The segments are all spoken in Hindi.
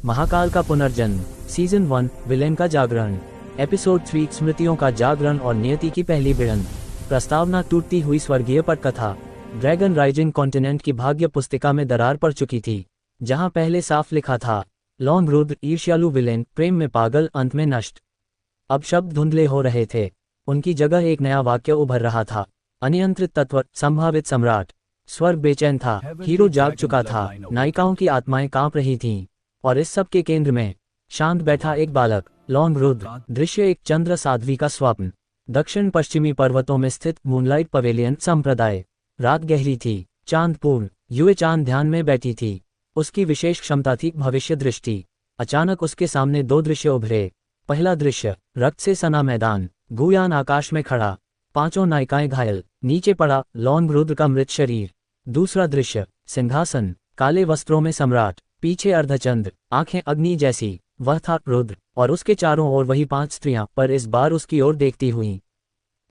महाकाल का पुनर्जन्म सीजन 1 विलेन का जागरण एपिसोड 3 स्मृतियों का जागरण और नियति की पहली भिड़ंत। प्रस्तावना टूटती हुई स्वर्गीय पटकथा। ड्रैगन राइजिंग कॉन्टिनेंट की भाग्य पुस्तिका में दरार पड़ चुकी थी। जहां पहले साफ लिखा था लॉन रुद्र ईर्ष्यालु विलेन, प्रेम में पागल, अंत में नष्ट। अब शब्द धुंधले हो रहे थे। उनकी जगह एक नया वाक्य उभर रहा था, अनियंत्रित तत्व, संभावित सम्राट। स्वर्ग बेचैन था, हीरो जाग चुका था, नायिकाओं की आत्माएं कांप रही थीं, और इस सब के केंद्र में शांत बैठा एक बालक, लॉन रुद्र। दृश्य एक चंद्र साध्वी का स्वप्न। दक्षिण पश्चिमी पर्वतों में स्थित मूनलाइट पवेलियन संप्रदाय। रात गहरी थी, चांद पूर्ण। युवे चांद ध्यान में बैठी थी। उसकी विशेष क्षमता थी भविष्य दृष्टि। अचानक उसके सामने दो दृश्य उभरे। पहला दृश्य, रक्त से सना मैदान, गुयान आकाश में खड़ा, पांचों नायिकाएं घायल, नीचे पड़ा लॉन रुद्र का मृत शरीर। दूसरा दृश्य, सिंहासन, काले वस्त्रों में सम्राट, पीछे अर्धचंद्र, आंखें अग्नि जैसी। वह था रुद्र, और उसके चारों ओर वही 5 स्त्रियां, पर इस बार उसकी ओर देखती हुई।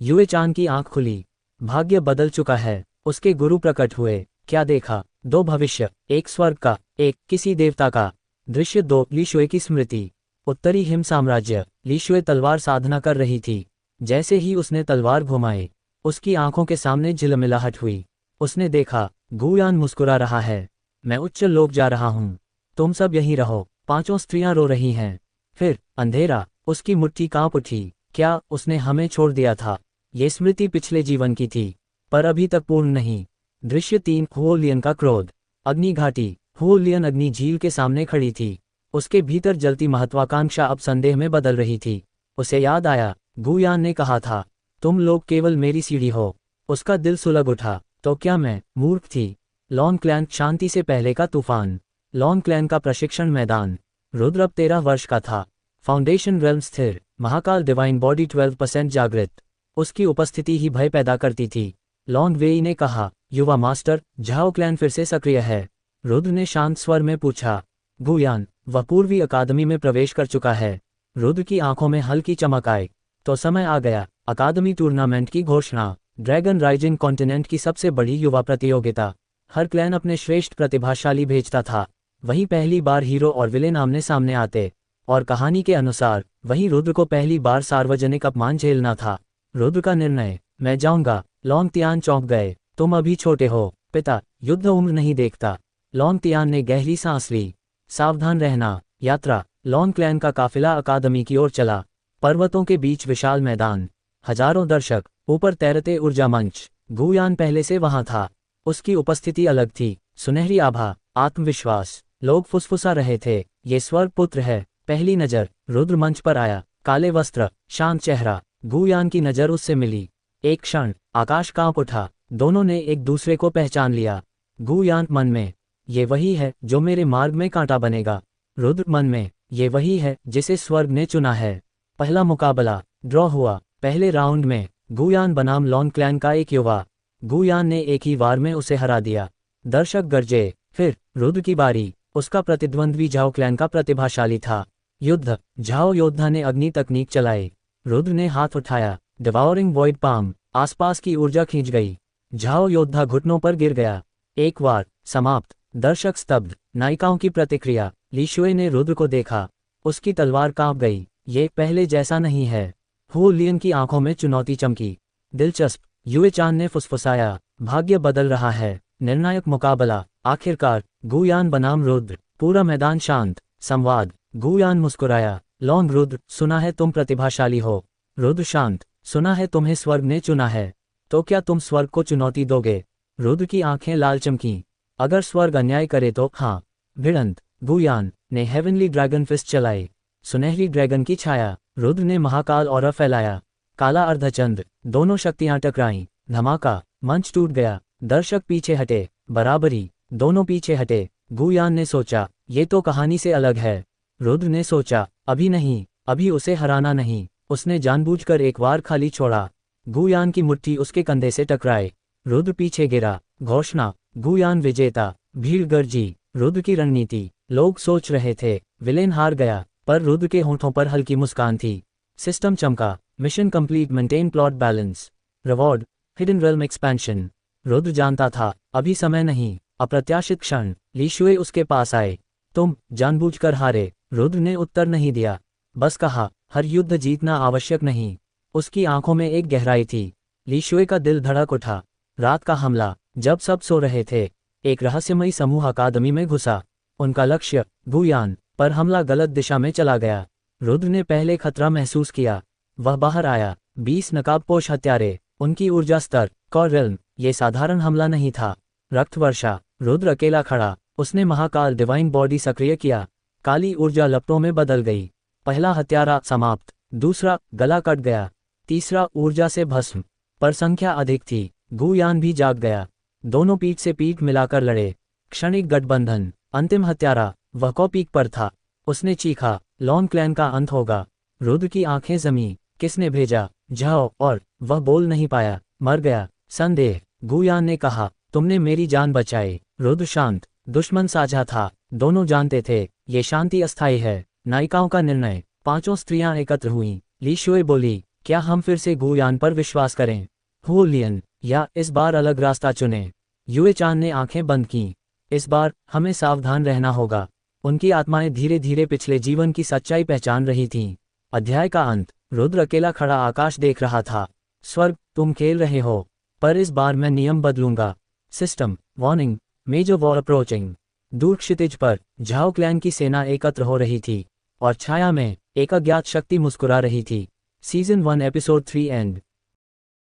युवे चांद की आंख खुली। भाग्य बदल चुका है। उसके गुरु प्रकट हुए। क्या देखा? 2 भविष्य, एक स्वर्ग का, एक किसी देवता का। दृश्य 2, ली शुए की स्मृति। उत्तरी हिम साम्राज्य। ली शुए तलवार साधना कर रही थी। जैसे ही उसने तलवार घुमाई, उसकी आंखों के सामने झिलमिलाहट हुई। उसने देखा, गुयान मुस्कुरा रहा है। मैं उच्च लोक जा रहा हूं, तुम सब यहीं रहो। 5 स्त्रियां रो रही हैं। फिर अंधेरा। उसकी मुट्ठी कांप उठी। क्या उसने हमें छोड़ दिया था? ये स्मृति पिछले जीवन की थी, पर अभी तक पूर्ण नहीं। दृश्य 3, हुओलियन का क्रोध। अग्नि घाटी। हुओलियन अग्नि झील के सामने खड़ी थी। उसके भीतर जलती महत्वाकांक्षा अब संदेह में बदल रही थी। उसे याद आया, गुयान ने कहा था, तुम लोग केवल मेरी सीढ़ी हो। उसका दिल सुलग उठा। तो क्या मैं मूर्ख थी? लॉन क्लैन शांति से पहले का तूफान। लॉन क्लैन का प्रशिक्षण मैदान। रुद्र अब 13 वर्ष का था। फाउंडेशन रेल्म स्थिर। महाकाल डिवाइन बॉडी 12% जागृत। उसकी उपस्थिति ही भय पैदा करती थी। लॉन वेई ने कहा, युवा मास्टर, झाओ क्लैन फिर से सक्रिय है। रुद्र ने शांत स्वर में पूछा, गुयान? वह पूर्वी अकादमी में प्रवेश कर चुका है। रुद्र की आंखों में हल्की चमक आई। तो समय आ गया। अकादमी टूर्नामेंट की घोषणा। ड्रैगन राइजिंग कॉन्टिनेंट की सबसे बड़ी युवा प्रतियोगिता। हर क्लैन अपने श्रेष्ठ प्रतिभाशाली भेजता था। वहीं पहली बार हीरो और विलेन आमने सामने आते, और कहानी के अनुसार वहीं रुद्र को पहली बार सार्वजनिक अपमान झेलना था। रुद्र का निर्णय, मैं जाऊंगा। लॉन्ग तियान चौंक गए। तुम अभी छोटे हो पिता, युद्ध उम्र नहीं देखता। लॉन्ग तियान ने गहरी सांस ली। सावधान रहना। यात्रा। लॉन्ग क्लैन का काफिला अकादमी की ओर चला। पर्वतों के बीच विशाल मैदान, हजारों दर्शक, ऊपर तैरते ऊर्जा मंच। गुयान पहले से वहां था। उसकी उपस्थिति अलग थी। सुनहरी आभा, आत्मविश्वास। लोग फुसफुसा रहे थे, ये स्वर्ग पुत्र है। पहली नजर। रुद्र मंच पर आया, काले वस्त्र, शांत चेहरा। गुयान की नजर उससे मिली। एक क्षण आकाश कांप उठा। दोनों ने एक दूसरे को पहचान लिया। गुयान मन में, ये वही है जो मेरे मार्ग में कांटा बनेगा। रुद्र मन में, ये वही है जिसे स्वर्ग ने चुना है। पहला मुकाबला ड्रॉ हुआ। पहले राउंड में गुयान बनाम लॉन क्लैन का एक युवा। गुयान ने एक ही वार में उसे हरा दिया। दर्शक गरजे। फिर रुद्र की बारी। उसका प्रतिद्वंद्वी झाओ क्लैन का प्रतिभाशाली था। युद्ध। झाओ योद्धा ने अग्नि तकनीक चलाई। रुद्र ने हाथ उठाया, डिवाउरिंग वॉइड पाम। आसपास की ऊर्जा खींच गई। झाओ योद्धा घुटनों पर गिर गया। एक वार समाप्त। दर्शक स्तब्ध। नायिकाओं की प्रतिक्रिया। ली शुए ने रुद्र को देखा। उसकी तलवार कांप गई। ये पहले जैसा नहीं है। हुओलियन की आंखों में चुनौती चमकी। दिलचस्प। युवे चांद ने फुसफुसाया, भाग्य बदल रहा है। निर्णायक मुकाबला। आखिरकार गुयान बनाम रुद्र। पूरा मैदान शांत। संवाद। गुयान मुस्कुराया, लॉन रुद्र, सुना है तुम प्रतिभाशाली हो। रुद्र शांत, सुना है तुम्हें स्वर्ग ने चुना है। तो क्या तुम स्वर्ग को चुनौती दोगे? रुद्र की आंखें लाल चमकीं। अगर स्वर्ग अन्याय करे तो हाँ। भिड़ंत। गुयान ने हेवनली ड्रैगन फिस्ट चलाई। सुनहरी ड्रैगन की छाया। रुद्र ने महाकाल ऑरा फैलाया। काला अर्धचंद्र। दोनों शक्तियां टकराईं। धमाका। मंच टूट गया। दर्शक पीछे हटे। बराबरी। दोनों पीछे हटे। गुयान ने सोचा, ये तो कहानी से अलग है। रुद्र ने सोचा, अभी नहीं, अभी उसे हराना नहीं। उसने जानबूझकर एक वार खाली छोड़ा। गुयान की मुट्ठी उसके कंधे से टकराए। रुद्र पीछे गिरा। घोषणा, गुयान विजेता। भीड़ गरजी। रुद्र की रणनीति। लोग सोच रहे थे, विलेन हार गया, पर रुद्र के होंठों पर हल्की मुस्कान थी। सिस्टम चमका। Mission complete, maintain plot balance. Reward, hidden realm expansion. Rudra जानता था, अभी समय नहीं। अप्रत्याशित क्षण। ली शुए उसके पास आए। तुम जानबूझकर हारे, रुद्र ने उत्तर नहीं दिया। बस कहा, हर युद्ध जीतना आवश्यक नहीं। उसकी आंखों में एक गहराई थी। ली शुए का दिल धड़क उठा। रात का हमला, जब सब सो रहे थे, एक रहस्यमयी समूह अकादमी में घुसा। उनका लक्ष्य गुयान, पर हमला गलत दिशा में चला गया। रुद्र ने पहले खतरा महसूस किया। वह बाहर आया, 20 नकाबपोश हत्यारे, उनकी ऊर्जा स्तर कॉर्रेल्म। ये साधारण हमला नहीं था। रक्त वर्षा। रुद्र अकेला खड़ा। उसने महाकाल डिवाइन बॉडी सक्रिय किया। काली ऊर्जा लपटों में बदल गई। पहला हत्यारा समाप्त, दूसरा गला कट गया, तीसरा ऊर्जा से भस्म। पर संख्या अधिक थी। गुयान भी जाग गया। दोनों पीठ से पीठ मिलाकर लड़े। क्षणिक गठबंधन। अंतिम हत्यारा वह को पीक पर था। उसने चीखा, लॉन क्लैन का अंत होगा। रुद्र की आंखें जमी। किसने भेजा? जाओ। और वह बोल नहीं पाया। मर गया। संदेह। गुयान ने कहा, तुमने मेरी जान बचाई। रुद्र शांत। दुश्मन साझा था। दोनों जानते थे ये शांति अस्थायी है। नायिकाओं का निर्णय। 5 स्त्रियां एकत्र हुईं। ली शुए बोली, क्या हम फिर से गुयान पर विश्वास करें? हु लियन, या इस बार अलग रास्ता चुने? युए चान ने आंखें बंद कीं। इस बार हमें सावधान रहना होगा। उनकी आत्माएं धीरे धीरे पिछले जीवन की सच्चाई पहचान रही थीं। अध्याय का अंत। रुद्र अकेला खड़ा आकाश देख रहा था। स्वर्ग, तुम खेल रहे हो, पर इस बार मैं नियम बदलूंगा। System warning, major war approaching. दूर क्षितिज पर झाओ क्लैन की सेना एकत्र हो रही थी, और छाया में एक अज्ञात शक्ति मुस्कुरा रही थी। Season 1 episode 3 and.